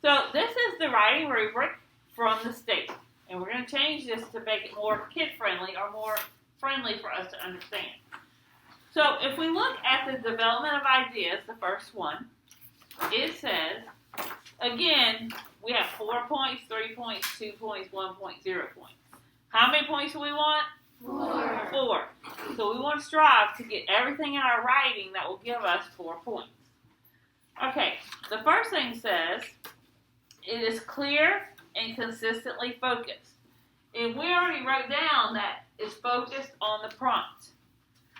So this is the writing rubric from the state. And we're going to change this to make it more kid-friendly or more friendly for us to understand. So if we look at the development of ideas, the first one, it says, again, we have 4 points, 3 points, 2 points, 1 point, 0 points. How many points do we want? 4. 4. So we want to strive to get everything in our writing that will give us 4 points. Okay, the first thing says, it is clear and consistently focused. And we already wrote down that it's focused on the prompt.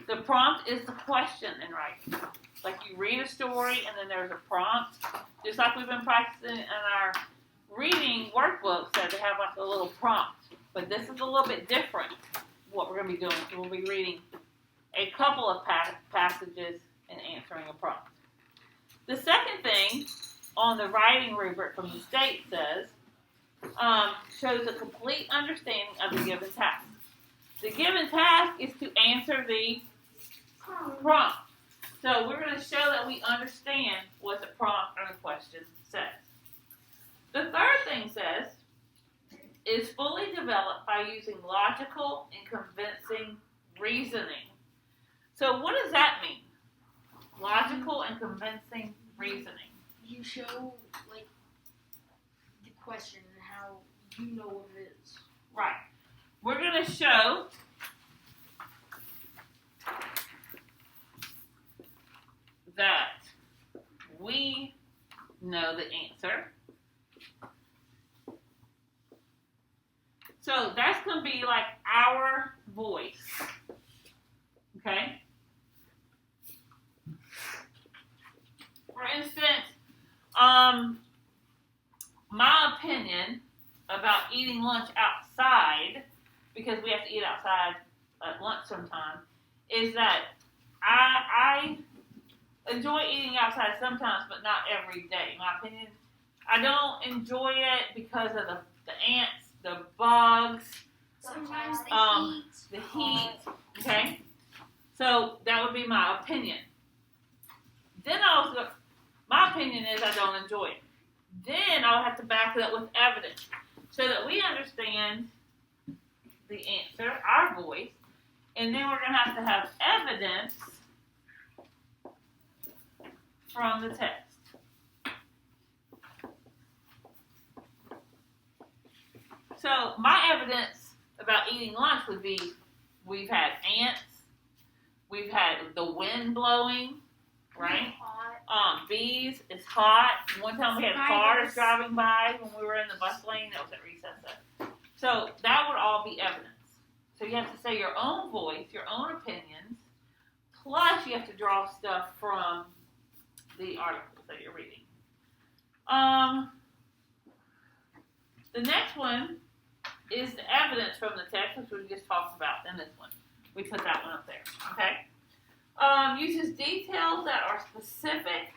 The prompt is the question in writing. Like you read a story and then there's a prompt. Just like we've been practicing in our reading workbooks that they have like a little prompt. But this is a little bit different what we're going to be doing. So we'll be reading a couple of passages and answering a prompt. The second thing on the writing rubric from the state says, shows a complete understanding of the given task. The given task is to answer the prompt. So we're going to show that we understand what the prompt or the question says. The third thing says, is fully developed by using logical and convincing reasoning. So what does that mean? Logical and convincing reasoning. You show, like, the question and how you know what it is. Right. We're going to show that we know the answer. So that's going to be like our voice. Okay? For instance, my opinion about eating lunch outside, because we have to eat outside at lunch sometime, is that I enjoy eating outside sometimes, but not every day. My opinion, I don't enjoy it because of the ants, the bugs, Sometimes the heat. Okay? So that would be my opinion. Then my opinion is I don't enjoy it. Then I'll have to back it up with evidence so that we understand the answer, our voice, and then we're going to have evidence from the text. So my evidence about eating lunch would be we've had ants, we've had the wind blowing, right? Bees, it's hot. One time we had cars driving by when we were in the bus lane. That was at recess. So that would all be evidence. So you have to say your own voice, your own opinions, plus you have to draw stuff from the articles that you're reading. The next one is the evidence from the text, which we just talked about in this one. We put that one up there, okay? Uses details that are specific,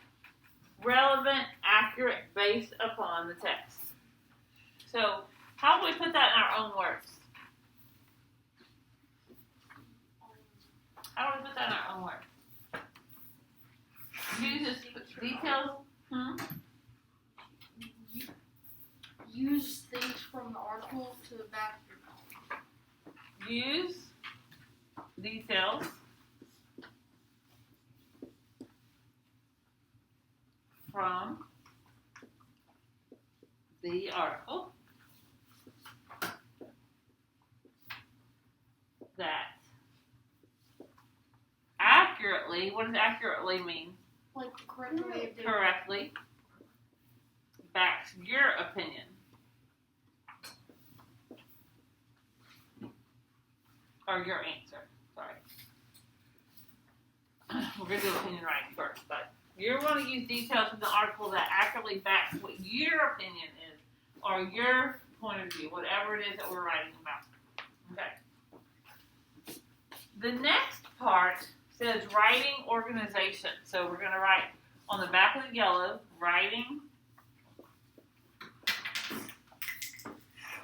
relevant, accurate, based upon the text. So, how do we put that in our own words? How do we put that in our own words? Uses details. Use things from the article to back your Use details from the article that accurately, what does accurately mean? like the correct way of doing it. Correctly backs your opinion. Or your answer. Sorry. We're going to do opinion writing first, but you're going to use details from the article that accurately backs what your opinion is, or your point of view, whatever it is that we're writing about. Okay. The next part says writing organization. So we're going to write on the back of the yellow, writing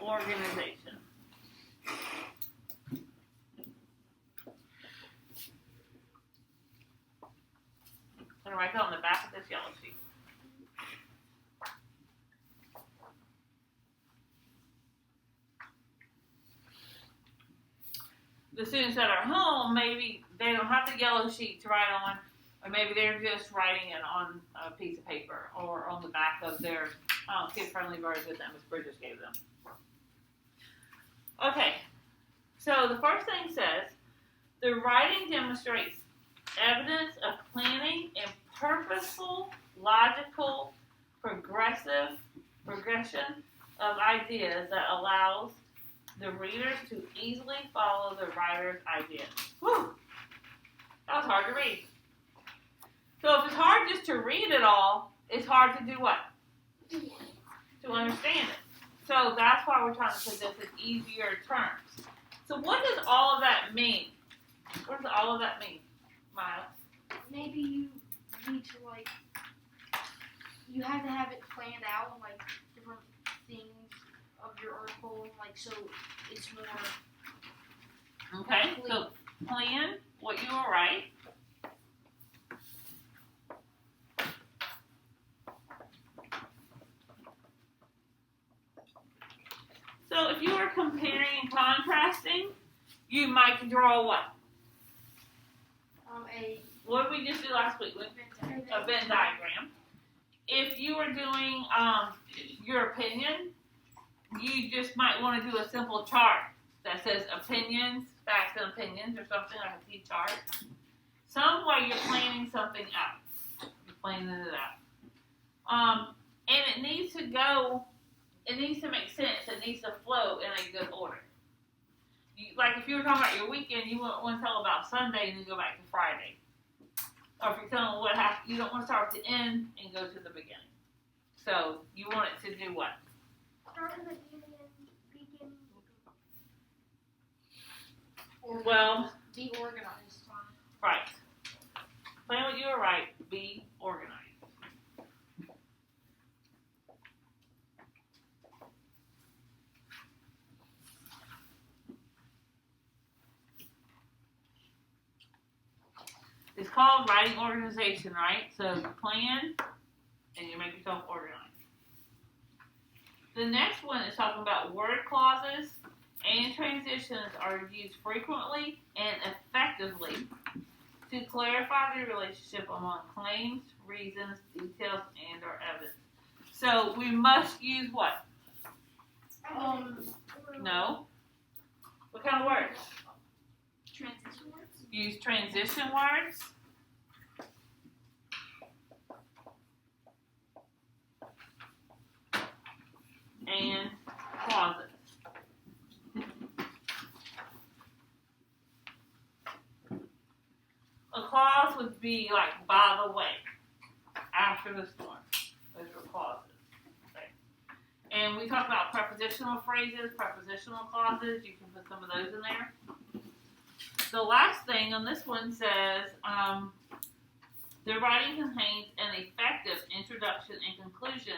organization. I'm going to write that on the back of this yellow sheet. the students that are home, maybe they don't have the yellow sheet to write on, or maybe they're just writing it on a piece of paper or on the back of their kid-friendly version that Ms. Bridges gave them. Okay, so the first thing says, the writing demonstrates evidence of planning and purposeful, logical, progression of ideas that allows the readers to easily follow the writer's ideas. Whew! That was hard to read. So if it's hard just to read it all, it's hard to do what? To understand it. So that's why we're trying to put this in easier terms. So what does all of that mean? What does all of that mean, Miles? Maybe you need to you have to have it planned out, different things of your article, so it's more. Okay, so plan what you will write. So if you are comparing and contrasting, you might draw what? What did we just do last week? A Venn diagram. If you are doing your opinion, you just might want to do a simple chart that says opinions, facts and opinions, or something like a T chart. Some way you're planning something out. You're planning it out. And it needs to go, it needs to make sense. It needs to flow in a good order. If you were talking about your weekend, you wouldn't want to tell about Sunday and then go back to Friday. Or if you're telling what happened, you don't want to start at the end and go to the beginning. So you want it to do what? Start in the beginning. Well, Be organized. right. Plan what you were right. Be organized. It's called writing organization, right? So you plan and you make yourself organized. The next one is talking about word clauses and transitions are used frequently and effectively to clarify the relationship among claims, reasons, details, and or evidence. So we must use what? No. What kind of words? Transition words. Use transition words. And clauses. A clause would be like, by the way, after the storm. Those are clauses. Okay. And we talked about prepositional phrases, prepositional clauses. You can put some of those in there. The last thing on this one says, the writing contains an effective introduction and conclusion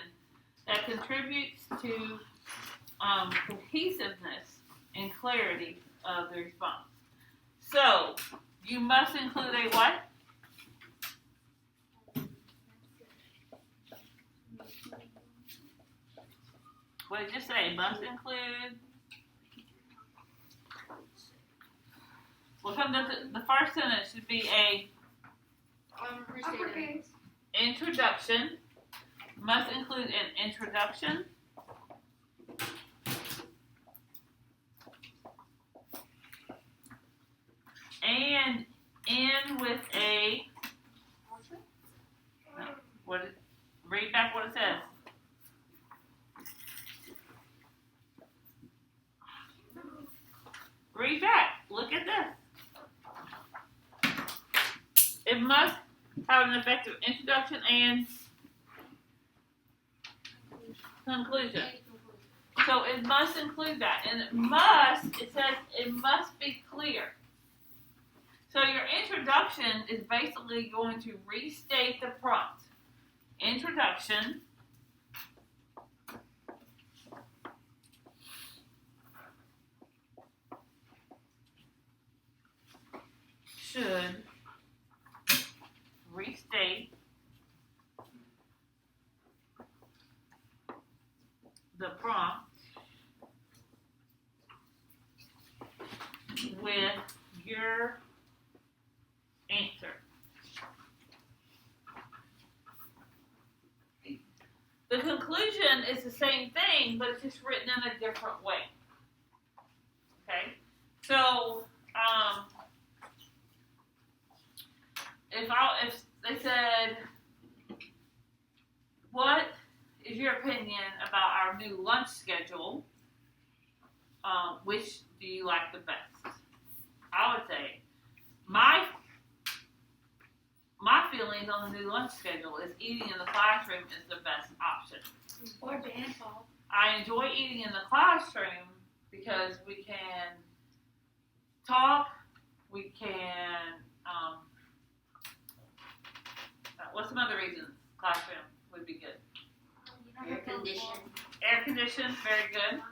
that contributes to cohesiveness and clarity of the response. So, you must include a what? What did you say? Must include? Well, the first sentence should be a Uppercase. introduction. Must include an introduction. And end with a, read back what it says. Read back. Look at this. It must have an effective introduction and conclusion. So it must include that. And it says it must be clear. So your introduction is basically going to restate the prompt. Introduction. Should restate the prompt with your answer. The conclusion is the same thing, but it's just written in a different way. Okay? So, if they said, what is your opinion about our new lunch schedule? Which do you like the best? I would say my feelings on the new lunch schedule is eating in the classroom is the best option. Or dance hall. I enjoy eating in the classroom because we can talk, we can, what's some other reasons classroom would be good? Air conditioned. Air conditioned, very good.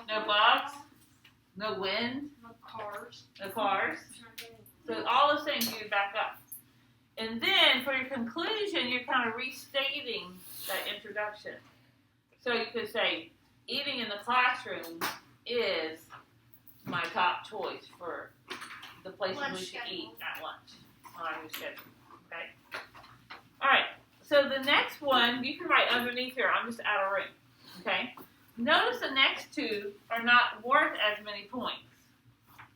No bugs, no wind, No cars. no cars. So all those things you back up. And then for your conclusion, you're kind of restating that introduction. So you could say, eating in the classroom is my top choice for the places Lunch we should schedule. eat at lunch on our new schedule. Okay? All right. So the next one, you can write underneath here. I'm just out of room. Okay? Notice the next two are not worth as many points.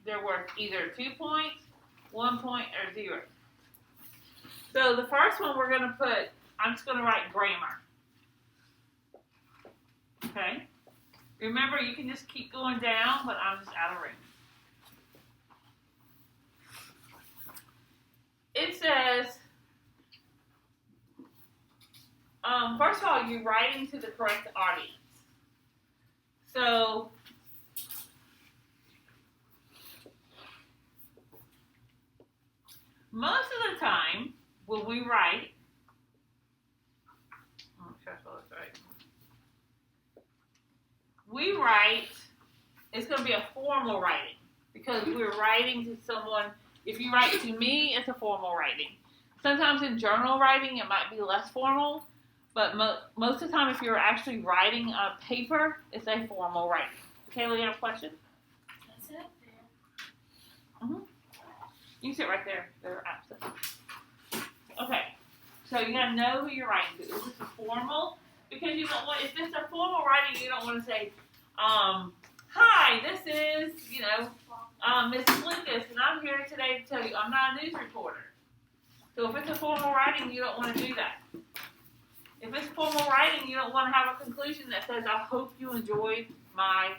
They're worth either 2 points, 1 point, or 0. So the first one we're going to put, I'm just going to write grammar. Okay? Remember, you can just keep going down, but I'm just out of room. It says, first of all, you're writing to the correct audience. So, most of the time, when we write, we write, it's going to be a formal writing because we're writing to someone. If you write to me, it's a formal writing. Sometimes in journal writing, it might be less formal, but most of the time, if you're actually writing on paper, it's a formal writing. Kayla, you have a question? That's it. Mm-hmm. You can sit right there. They're absent. Okay. So you got to know who you're writing to. Is this a formal? Because you don't want, if it's a formal writing, you don't want to say, hi, this is, Miss Lucas, and I'm here today to tell you I'm not a news reporter. So if it's a formal writing, you don't want to do that. If it's formal writing, you don't want to have a conclusion that says, I hope you enjoyed my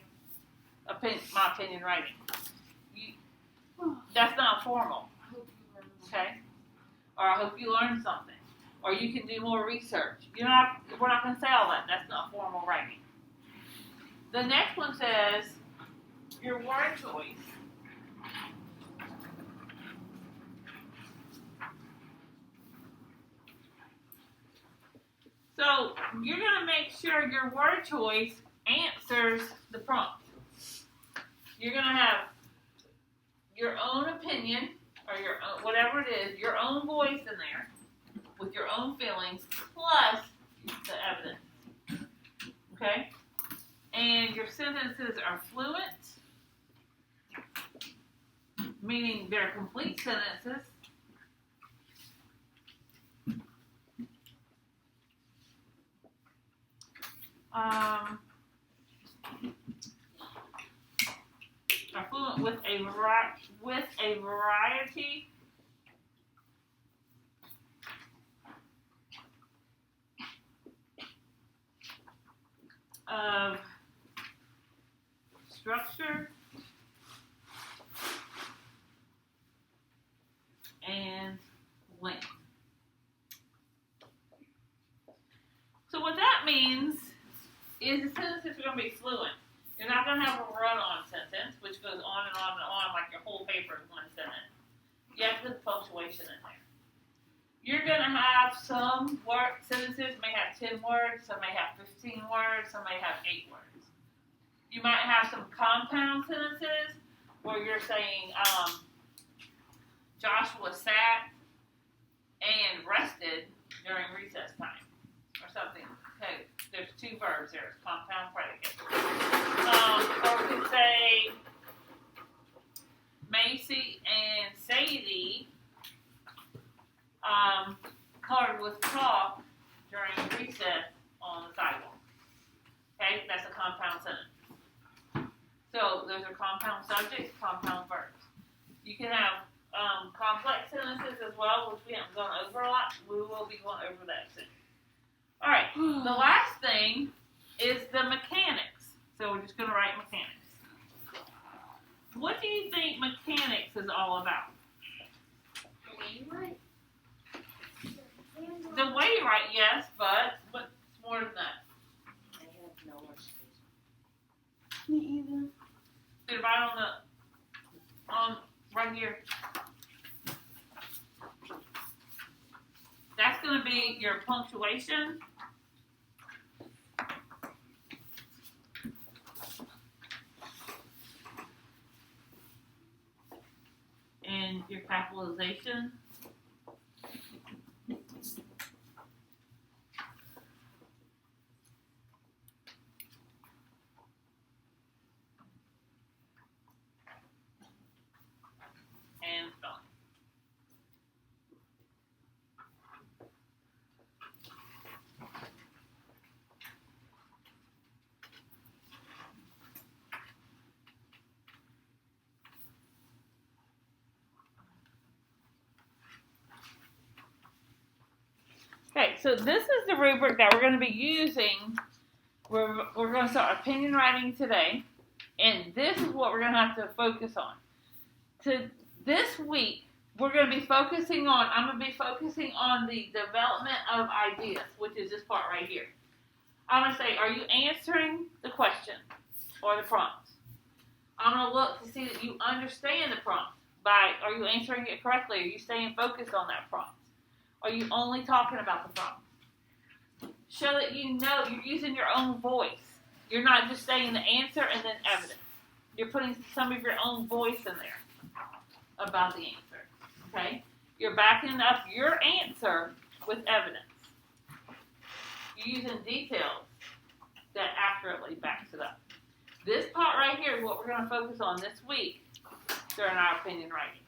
opinion writing. That's not formal. I hope you learned. Okay? Or I hope you learned something. Or you can do more research. We're not going to say all that. That's not formal writing. The next one says your word choice. So you're going to make sure your word choice answers the prompt. You're going to have your own opinion or your own, whatever it is, your own voice in there with your own feelings plus the evidence. Okay? And your sentences are fluent, meaning they're complete sentences. Are fluent with a variety of structure and length. So what that means is the sentences are going to be fluent. You're not going to have a run-on sentence, which goes on and on and on like your whole paper is one sentence. You have to put punctuation in there. You're going to have some sentences may have 10 words, some may have 15 words, some may have 8 words. You might have some compound sentences where you're saying Joshua sat and rested during recess time or something. Okay, there's 2 verbs there. It's compound predicate. Or we could say colored with chalk during recess on the sidewalk. Okay, that's a compound sentence. So those are compound subjects, compound verbs. You can have complex sentences as well, which we haven't gone over a lot. We will be going over that soon. All right, the last thing is the mechanics. So we're just going to write mechanics. What do you think mechanics is all about? The way you write. The way you write, yes, but what's more than that? I have no more space. Me either. Did right on right here. That's going to be your punctuation. And your capitalization. And spelling. Okay, so this is the rubric that we're going to be using. We're going to start opinion writing today, and this is what we're going to have to focus on. This week, we're going to be focusing on, I'm going to be focusing on the development of ideas, which is this part right here. I'm going to say, are you answering the question or the prompt? I'm going to look to see that you understand the prompt. Are you answering it correctly? Are you staying focused on that prompt? Are you only talking about the prompt? Show that you know you're using your own voice. You're not just saying the answer and then evidence. You're putting some of your own voice in there about the answer. Okay? You're backing up your answer with evidence. You're using details that accurately backs it up. This part right here is what we're going to focus on this week during our opinion writing.